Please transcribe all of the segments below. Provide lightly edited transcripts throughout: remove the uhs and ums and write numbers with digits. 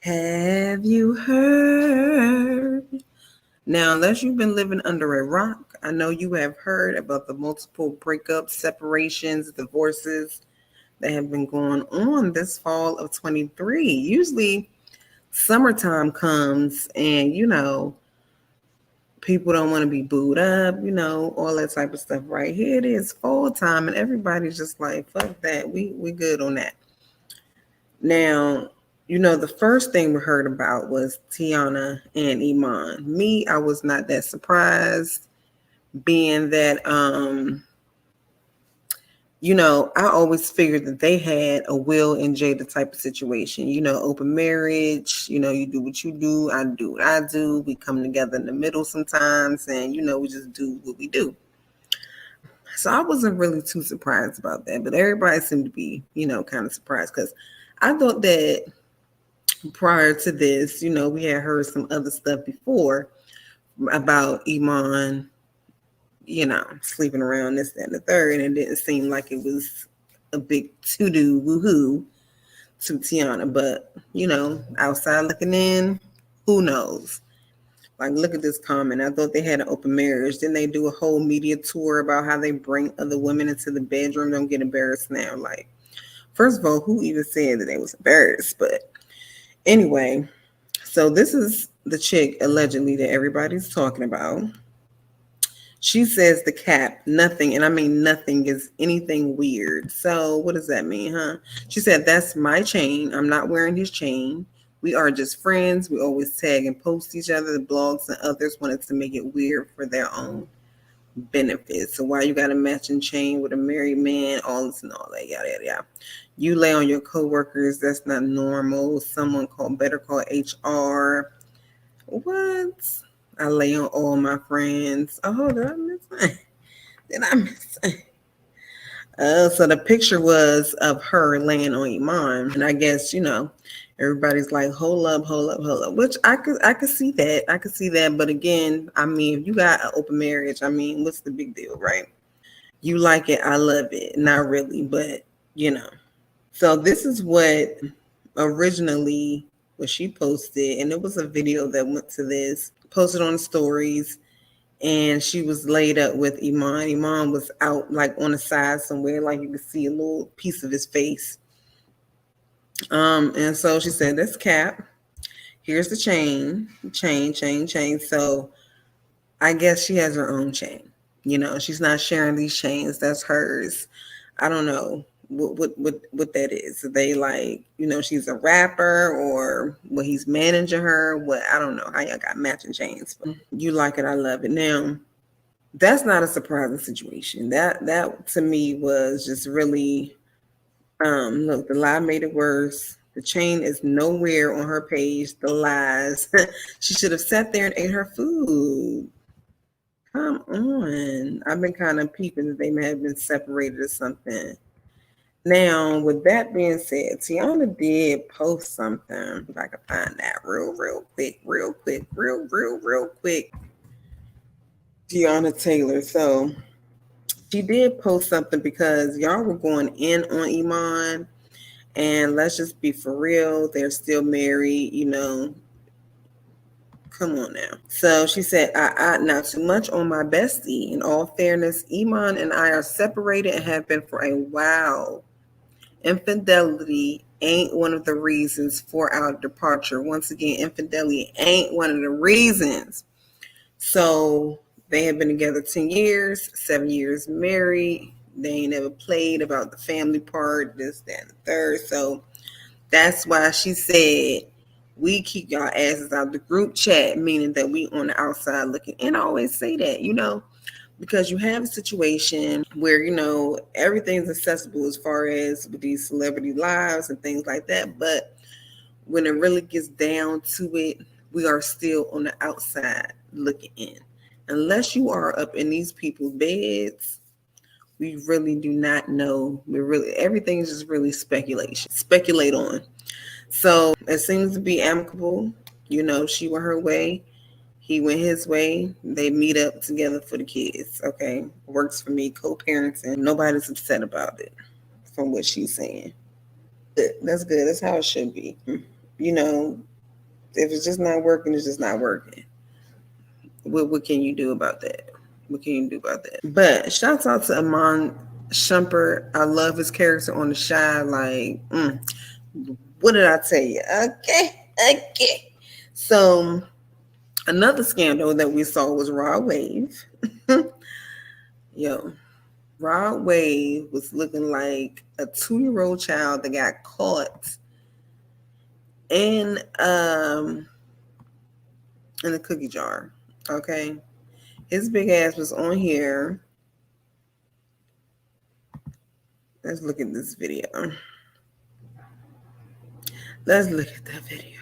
Have you heard? Now, unless you've been living under a rock, I know you have heard about the multiple breakups, separations, divorces that have been going on this fall of 23. Usually, summertime comes and, people don't want to be booed up, all that type of stuff. Right here it is fall time, and everybody's just like, fuck that. We good on that. Now, the first thing we heard about was Teyana and Iman. Me, I was not that surprised, being that I always figured that they had a Will and Jada type of situation. Open marriage, you do what you do, I do what I do. We come together in the middle sometimes, and we just do what we do. So I wasn't really too surprised about that, but everybody seemed to be, kind of surprised, because I thought that prior to this, we had heard some other stuff before about Iman, sleeping around, this, that, and the third, and it didn't seem like it was a big to-do woohoo to Teyana. But, outside looking in, who knows? Like, look at this comment. I thought they had an open marriage. Then they do a whole media tour about how they bring other women into the bedroom. Don't get embarrassed now. Like, first of all, who even said that they was embarrassed? But anyway, so this is the chick allegedly that everybody's talking about. She says the cap, nothing, and I mean nothing, is anything weird. So what does that mean, huh? She said, that's my chain. I'm not wearing his chain. We are just friends. We always tag and post each other. The blogs and others wanted to make it weird for their own benefit. So why you got a matching chain with a married man, all this and all that, yada, yada, yada. You lay on your coworkers. That's not normal. Someone better call HR. What? I lay on all my friends. Oh, did I miss it? Did I miss it? So the picture was of her laying on Iman, and I guess everybody's like, hold up, which I could see that. I could see that, but again, I mean, if you got an open marriage, I mean, what's the big deal, right? You like it, I love it. Not really, but So this is what originally what she posted, and it was a video that went to this, posted on the stories, and she was laid up with Iman. Iman was out like on the side somewhere, like you could see a little piece of his face. And so she said, "That's cap. Here's the chain. So I guess she has her own chain. She's not sharing these chains. That's hers. I don't know what that is. Are they like, she's a rapper, or what, he's managing her? What, I don't know how y'all got matching chains, but you like it, I love it. Now, that's not a surprising situation. That to me was just really look, the lie made it worse. The chain is nowhere on her page. The lies. She should have sat there and ate her food. Come on. I've been kind of peeping that they may have been separated or something. Now, with that being said, Teyana did post something. If I can find that real quick. Teyana Taylor. So she did post something because y'all were going in on Iman. And let's just be for real. They're still married, Come on now. So she said, not too much on my bestie. In all fairness, Iman and I are separated and have been for a while. Infidelity ain't one of the reasons for our departure. Once again, infidelity ain't one of the reasons. So they have been together 10 years, 7 years married. They ain't never played about the family part, this, that, and the third. So that's why she said, we keep y'all asses out the group chat, meaning that we on the outside looking. And I always say that, because you have a situation where, everything's accessible as far as with these celebrity lives and things like that. But when it really gets down to it, we are still on the outside looking in. Unless you are up in these people's beds, we really do not know. Everything is just really speculation. Speculate on. So it seems to be amicable. She went her way. He went his way. They meet up together for the kids. Okay. Works for me. Co-parenting. Nobody's upset about it from what she's saying. That's good. That's how it should be. If it's just not working, it's just not working. What can you do about that? What can you do about that? But shouts out to Iman Shumpert. I love his character on the Shy. Like, what did I tell you? Okay. So another scandal that we saw was Rod Wave. Yo, Rod Wave was looking like a 2-year-old child that got caught in in a cookie jar. Okay. His big ass was on here. Let's look at this video. Let's look at that video.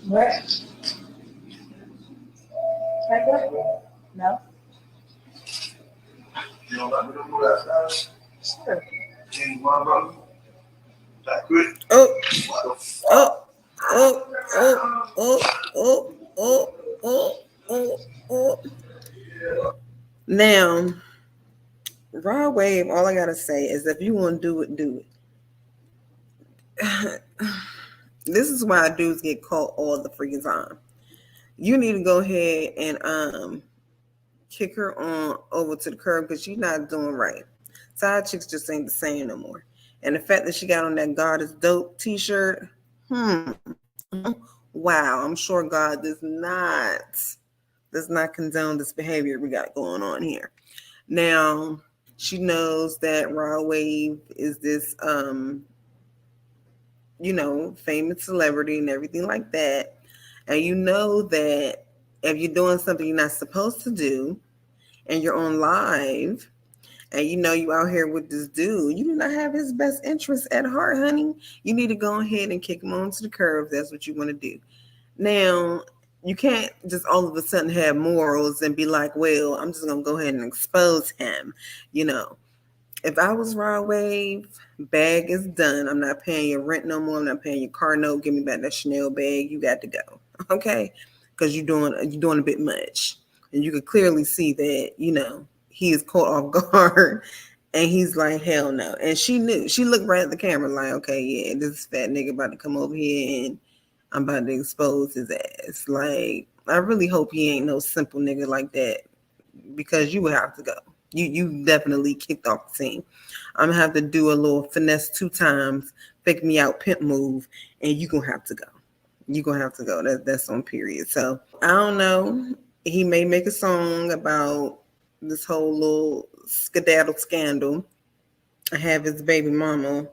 What? No. You don't let me know that. Sure. Oh. Now, Raw Wave, all I gotta say is if you want to do it, do it. This is why dudes get caught all the freaking time. You need to go ahead and kick her on over to the curb because she's not doing right. Side chicks just ain't the same no more. And the fact that she got on that God is dope t-shirt, wow, I'm sure God does not condone this behavior we got going on here. Now, she knows that Raw Wave is this famous celebrity and everything like that. And you know that if you're doing something you're not supposed to do and you're on live and you know you out here with this dude, you do not have his best interest at heart, honey. You need to go ahead and kick him onto the curb if that's what you want to do. Now, you can't just all of a sudden have morals and be like, well, I'm just going to go ahead and expose him. If I was Raw Wave, bag is done. I'm not paying your rent no more. I'm not paying your car note. Give me back that Chanel bag. You got to go. Okay? Because you're doing a bit much. And you could clearly see that, he is caught off guard. And he's like, hell no. And she knew. She looked right at the camera like, okay, yeah, this fat nigga about to come over here and I'm about to expose his ass. Like, I really hope he ain't no simple nigga like that because you would have to go. You definitely kicked off the scene. I'm gonna have to do a little finesse 2 times, fake me out pimp move, and you gonna have to go. You gonna have to go. That's on period. So I don't know. He may make a song about this whole little skedaddle scandal. I have his baby mama,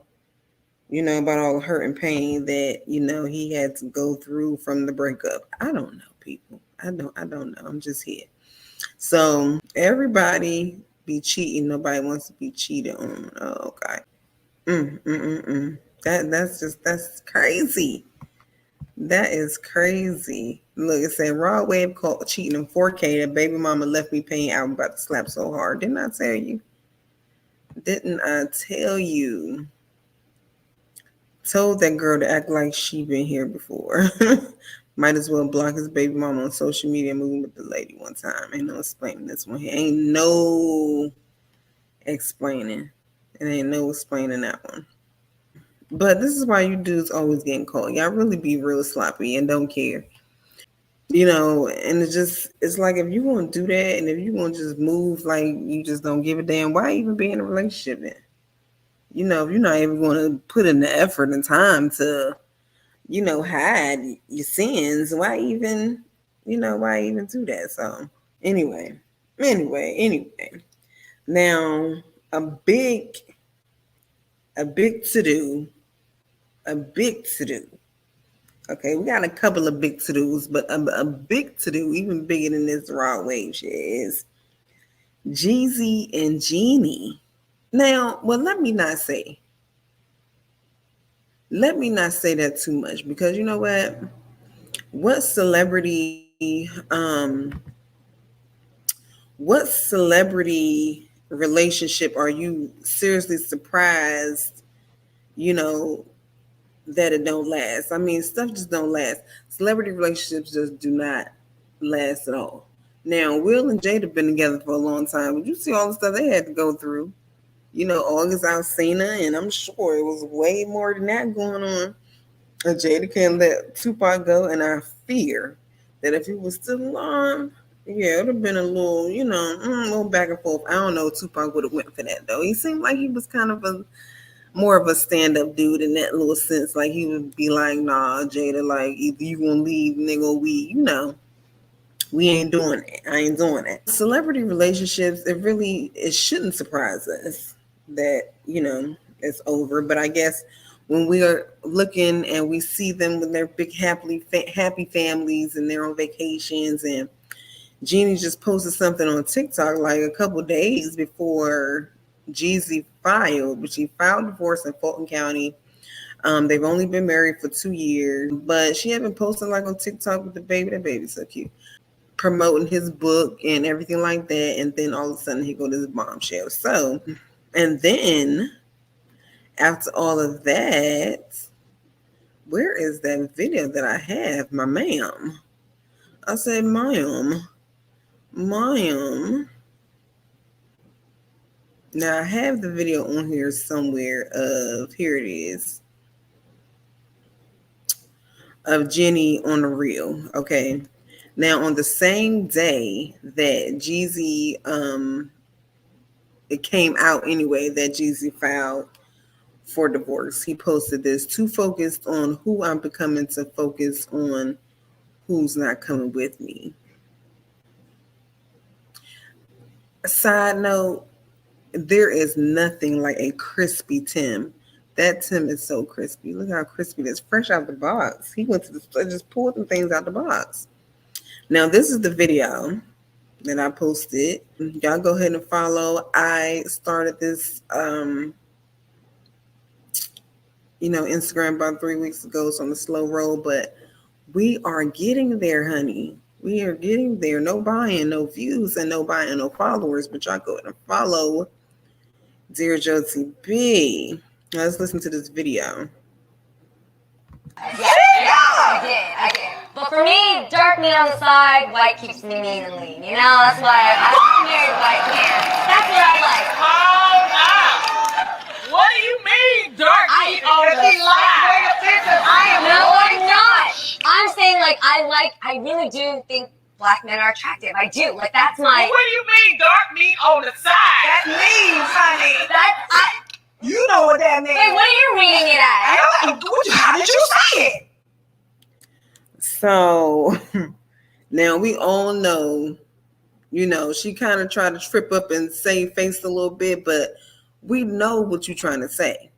about all the hurt and pain that, he had to go through from the breakup. I don't know, people. I don't know. I'm just here. So everybody be cheating. Nobody wants to be cheated on. Oh, okay. That's crazy. That is crazy. Look, it said Raw Wave caught cheating in 4K. That baby mama left me paying out. I'm about to slap so hard. Didn't I tell you? Told that girl to act like she been here before. Might as well block his baby mama on social media, moving with the lady one time. Ain't no explaining this one. Ain't no explaining. It ain't no explaining that one. But this is why you dudes always getting caught. Y'all really be real sloppy and don't care. And it's like if you want to do that and if you want to just move like you just don't give a damn, why even be in a relationship then? If you're not even going to put in the effort and time to hide your sins, why even do that? So anyway. Now a big to-do. Okay, we got a couple of big to-dos, but a big to-do, even bigger than this Raw Wave shit, is Jeezy and Jeannie. Now, well, let me not say that too much because you know what? What celebrity relationship are you seriously surprised, that it don't last? I mean, stuff just don't last. Celebrity relationships just do not last at all. Now, Will and Jade have been together for a long time, but you see all the stuff they had to go through. You know, August Alsina, and I'm sure it was way more than that going on. And Jada can't let Tupac go, and I fear that if he was still on, yeah, it would have been a little, a little back and forth. I don't know if Tupac would have went for that, though. He seemed like he was kind of more of a stand-up dude in that little sense. Like, he would be like, nah, Jada, like, either you gonna leave, nigga, we ain't doing it. I ain't doing it. Celebrity relationships, it shouldn't surprise us that, it's over. But I guess when we are looking and we see them with their big happy families and they're on vacations, and Jeannie just posted something on TikTok like a couple days before Jeezy filed, but she filed divorce in Fulton County. They've only been married for 2 years, but she had been posting like on TikTok with the baby. That baby's so cute, promoting his book and everything like that. And then all of a sudden he go to this bombshell. So, and then after all of that, where is that video that I have? My ma'am. I said, ma'am. Now I have the video on here somewhere here it is, of Jeannie on the reel. Okay. Now on the same day that Jeezy, it came out anyway that Jeezy filed for divorce, he posted this: too focused on who I'm becoming to focus on who's not coming with me. Side note, there is nothing like a crispy Tim. That Tim is so crispy. Look how crispy it is, fresh out the box. He went to the store, just pulled some things out the box. Now, this is the video that I posted. Y'all go ahead and follow. I started this, Instagram about 3 weeks ago. So on the slow roll, but we are getting there, honey. We are getting there. No buying, no views, and no buying, no followers. But y'all go ahead and follow Dear Josie B. Now let's listen to this video. Yeah, I did. But for me, dark meat on the side, white keeps me mean and lean. You know, that's why I married white man. That's what I like. Hold up. What do you mean, dark meat on the side? No, I'm not. I'm saying, like, I really do think black men are attractive. I do. Like, that's my... What do you mean, dark meat on the side? That means, honey. You know what that means. Wait, what are you reading it as? How did you say it? So now we all know, she kind of tried to trip up and save face a little bit, but we know what you're trying to say.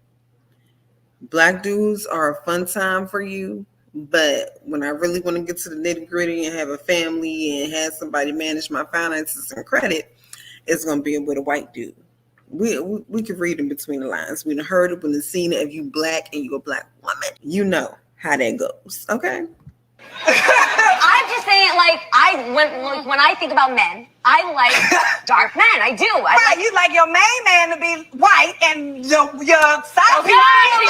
Black dudes are a fun time for you, but when I really want to get to the nitty gritty and have a family and have somebody manage my finances and credit, it's going to be with a white dude. We can read in between the lines. We done heard it, we done seen it. If you black and you a black woman, you know how that goes. Okay. I'm just saying, like, when I think about men, I like dark men. I do. Right, you like your main man to be white and your side piece to be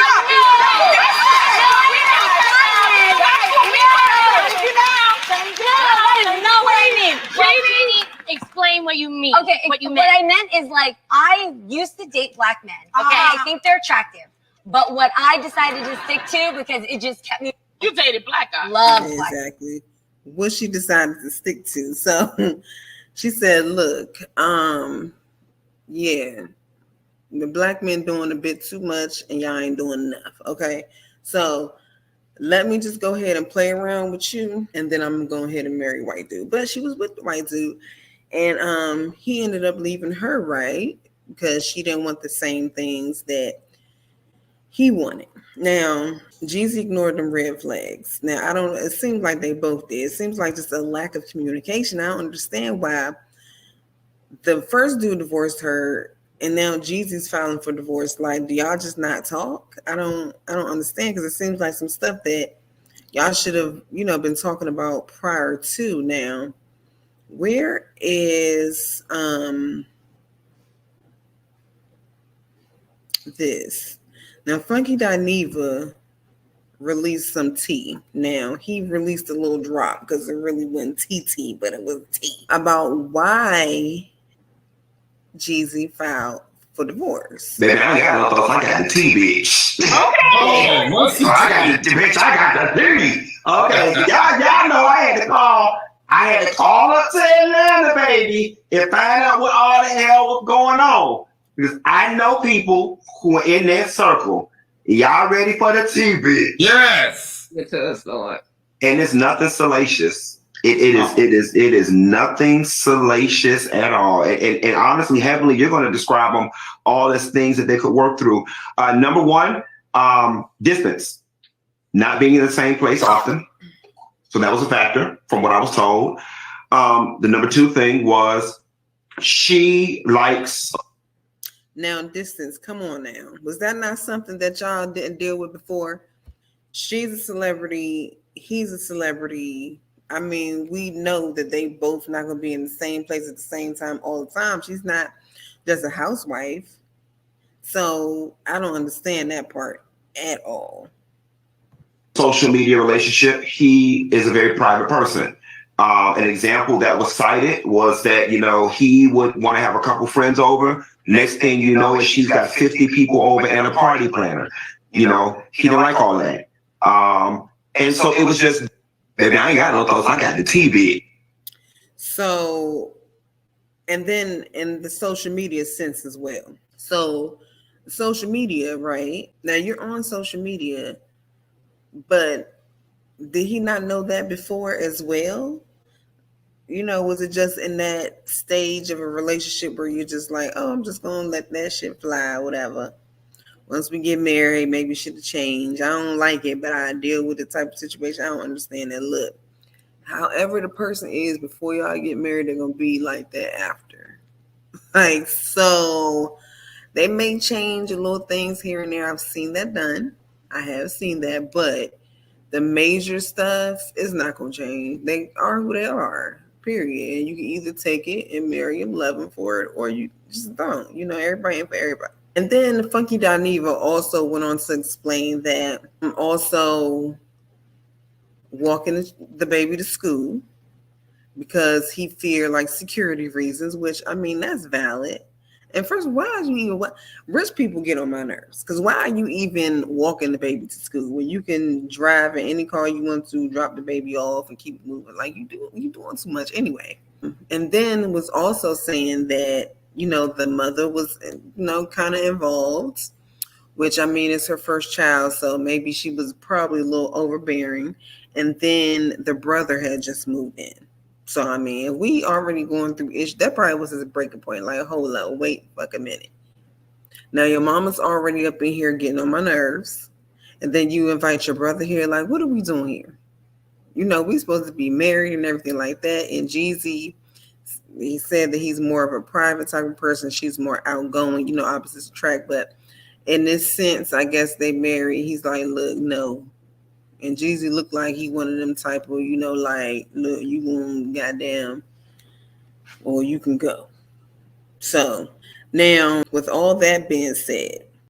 No, what I mean. Jeannie, explain what you mean. Okay, what I meant is, like, I used to date black men. Okay, I think they're attractive, but what I decided to stick to because it just kept me. You dated black guys. Love black. Exactly. What she decided to stick to. So she said, look, yeah, the black men doing a bit too much and y'all ain't doing enough. Okay. So let me just go ahead and play around with you, and then I'm gonna go ahead and marry white dude. But she was with the white dude, and he ended up leaving her, right? Because she didn't want the same things that he wanted. Now, Jeezy ignored them red flags. Now, it seems like they both did. It seems like just a lack of communication. I don't understand why the first dude divorced her and now Jeezy's filing for divorce. Like, do y'all just not talk? I don't understand, because it seems like some stuff that y'all should have, been talking about prior to. Now, where is this? Now, Funky Dineva released some tea. Now, he released a little drop because it really wasn't tea, but it was tea about why Jeezy filed for divorce. Baby, I ain't got no thoughts. I got the tea, bitch. Okay. I got the bitch. I got the tea. Okay, y'all know I had to call. I had to call up to Atlanta, baby, and find out what all the hell was going on. Because I know people who are in that circle. Y'all ready for the tea, bitch? Yes. It does, Lord. And it's nothing salacious. It is nothing salacious at all. And honestly, Heavenly, you're going to describe them all as things that they could work through. Number one, distance. Not being in the same place often. So that was a factor from what I was told. The number two thing was she likes... Now, distance, come on now. Was that not something that y'all didn't deal with before? She's a celebrity. He's a celebrity. I mean, we know that they both not going to be in the same place at the same time all the time. She's not just a housewife. So I don't understand that part at all. Social media relationship, he is a very private person. An example that was cited was that, you know, he would want to have a couple friends over. Next thing you know is she's got 50 people over and a party planner. You know, he didn't like all that. And so it was just, baby, I ain't got no thoughts. I got the TV. So, and then in the social media sense as well. So social media, right? Now you're on social media, but did he not know that before as well? You know, was it just in that stage of a relationship where you're just like, oh, I'm just going to let that shit fly, whatever. Once we get married, maybe shit'll change. I don't like it, but I deal with the type of situation. I don't understand that look. However the person is before y'all get married, they're going to be like that after. Like, so they may change a little things here and there. I've seen that done. I have seen that, but the major stuff is not going to change. They are who they are, period. And you can either take it and marry them, love them for it, or you just don't. You know, everybody ain't for everybody. And then Funky Dineva also went on to explain that I'm also walking the baby to school because he feared like security reasons, which I mean, that's valid. And first, why are you even, rich people get on my nerves? Because why are you even walking the baby to school when you can drive in any car you want to, drop the baby off and keep moving? Like you're doing too much anyway. And then was also saying that, you know, the mother was, you know, kind of involved, which I mean, it's her first child. So maybe she was probably a little overbearing. And then the brother had just moved in. So, I mean, we already going through issues. That probably was his breaking point. Like, hold up, wait, fuck a minute. Now, your mama's already up in here getting on my nerves. And then you invite your brother here. Like, what are we doing here? You know, we supposed to be married and everything like that. And Jeezy, he said that he's more of a private type of person. She's more outgoing, you know, opposites attract. But in this sense, I guess they married. He's like, look, no. And Jeezy looked like he one of them type of, you know, like, look, you going goddamn, or you can go. So now, with all that being said,